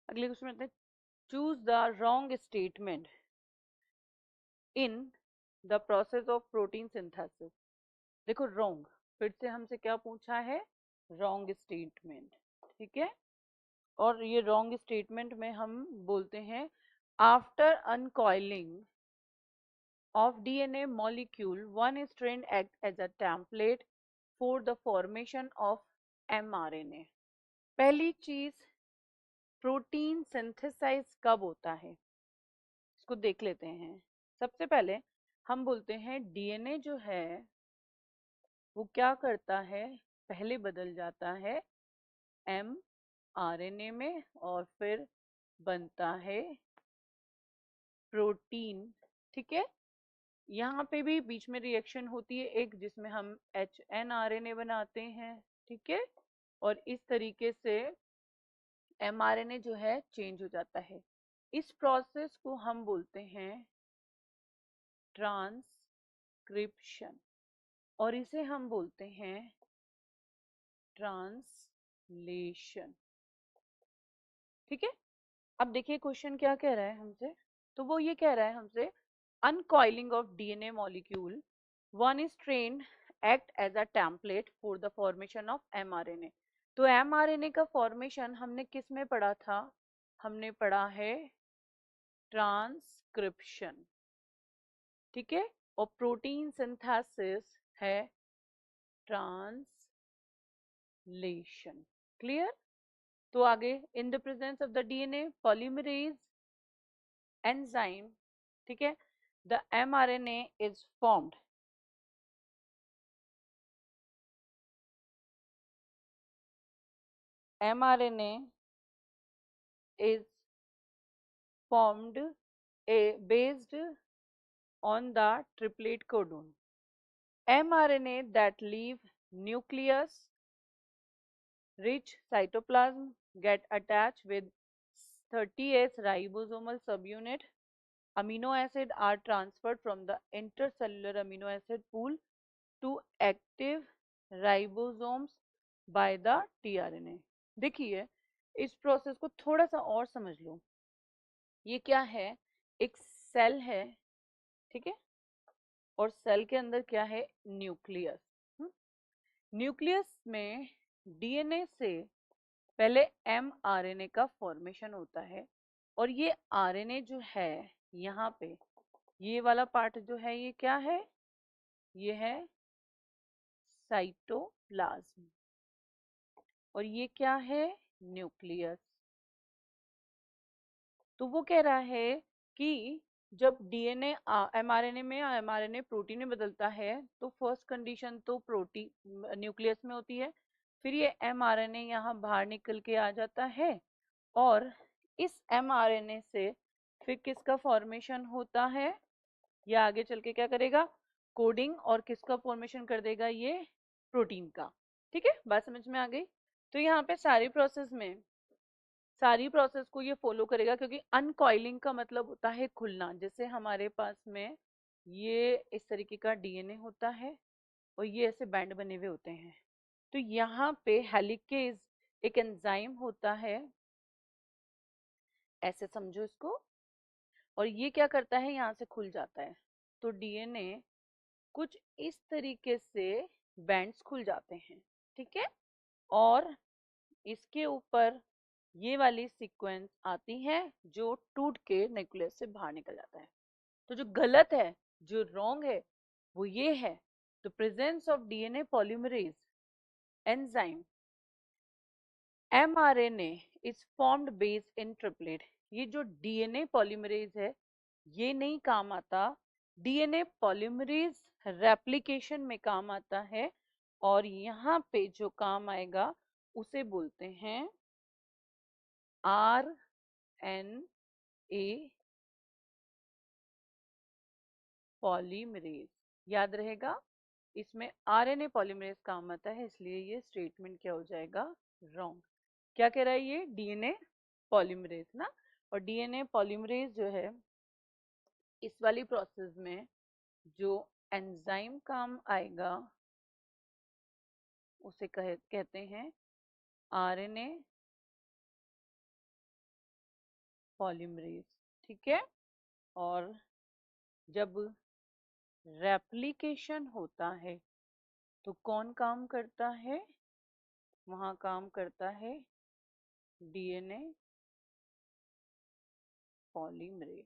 अगले क्वेश्चन में choose the wrong statement in the process of protein synthesis. देखो wrong, फिर से हमसे क्या पूछा है, रॉन्ग स्टेटमेंट, ठीक है। और ये रॉन्ग स्टेटमेंट में हम बोलते हैं after अनकॉइलिंग of DNA molecule, one strand acts as a template for the formation of mRNA। पहली चीज, प्रोटीन सिंथेसाइज कब होता है, इसको देख लेते हैं। सबसे पहले हम बोलते हैं डीएनए जो है वो क्या करता है, पहले बदल जाता है mRNA में और फिर बनता है प्रोटीन, ठीक है। यहाँ पे भी बीच में रिएक्शन होती है एक, जिसमें हम HNRNA बनाते हैं, ठीक है। और इस तरीके से mRNA जो है चेंज हो जाता है। इस प्रोसेस को हम बोलते हैं ट्रांसक्रिप्शन और इसे हम बोलते हैं ट्रांसलेशन, ठीक है। अब देखिए क्वेश्चन क्या कह रहा है हमसे, तो वो ये कह रहा है हमसे uncoiling of DNA molecule, one strain act as a template for the formation of mRNA। तो mRNA का फॉर्मेशन हमने किस में पढ़ा था, हमने पढ़ा है ट्रांसक्रिप्शन, ठीक है। और प्रोटीन सिंथेसिस है ट्रांसलेशन, क्लियर। तो आगे, in the presence of the DNA polymerase enzyme, ठीक है, the mRNA is formed, mRNA is formed based on the triplet codon। mRNA that leave nucleus rich cytoplasm get attached with 30S ribosomal subunit। Amino acid are transferred from the intercellular amino acid pool to active ribosomes by the tRNA। देखिए इस process को थोड़ा सा और समझ लो। ये क्या है, एक सेल है, ठीक है। और सेल के अंदर क्या है, न्यूक्लियस। न्यूक्लियस में डीएनए से पहले mRNA का फॉर्मेशन होता है और ये आरएनए जो है यहाँ पे, ये वाला पार्ट जो है ये क्या है, ये है साइटोप्लाज्म और ये क्या है, न्यूक्लियस। तो वो कह रहा है कि जब डीएनए एमआरएनए में एमआरएनए प्रोटीन में बदलता है तो फर्स्ट कंडीशन तो प्रोटीन न्यूक्लियस में होती है, फिर ये एमआरएनए यहाँ बाहर निकल के आ जाता है और इस एमआरएनए से फिर किसका फॉर्मेशन होता है, ये आगे चल के क्या करेगा, कोडिंग और किसका फॉर्मेशन कर देगा, ये प्रोटीन का, ठीक है। बात समझ में आ गई। तो यहाँ पे सारी प्रोसेस को ये फॉलो करेगा, क्योंकि अनकॉइलिंग का मतलब होता है खुलना। जैसे हमारे पास में ये इस तरीके का डीएनए होता है और ये ऐसे बैंड बने हुए होते हैं, तो यहाँ पे हेलिकेज एक एंजाइम होता है, ऐसे समझो इसको। और ये क्या करता है, यहाँ से खुल जाता है, तो डीएनए कुछ इस तरीके से बैंड्स खुल जाते हैं, ठीक है। और इसके ऊपर ये वाली सीक्वेंस आती है जो टूट के न्यूक्लियस से बाहर निकल जाता है। तो जो गलत है, जो रॉन्ग है, वो ये है, the presence of DNA polymerase enzyme mRNA is formed base in triplet. ये जो डीएनए पॉलीमरेज है ये नहीं काम आता, डीएनए पॉलीमरेज रेप्लिकेशन में काम आता है और यहाँ पे जो काम आएगा उसे बोलते हैं RNA पॉलीमरेज। याद रहेगा, इसमें आरएनए पॉलीमरेज काम आता है, इसलिए ये स्टेटमेंट क्या हो जाएगा, रॉन्ग। क्या कह रहा है ये, डीएनए पॉलीमरेज ना। और डीएनए पॉलीमरेज जो है इस वाली प्रोसेस में जो एंजाइम काम आएगा उसे कहते हैं आरएनए पॉलीमरेज, ठीक है। और जब रेप्लिकेशन होता है तो कौन काम करता है? वहां काम करता है डीएनए पॉलीमरेज।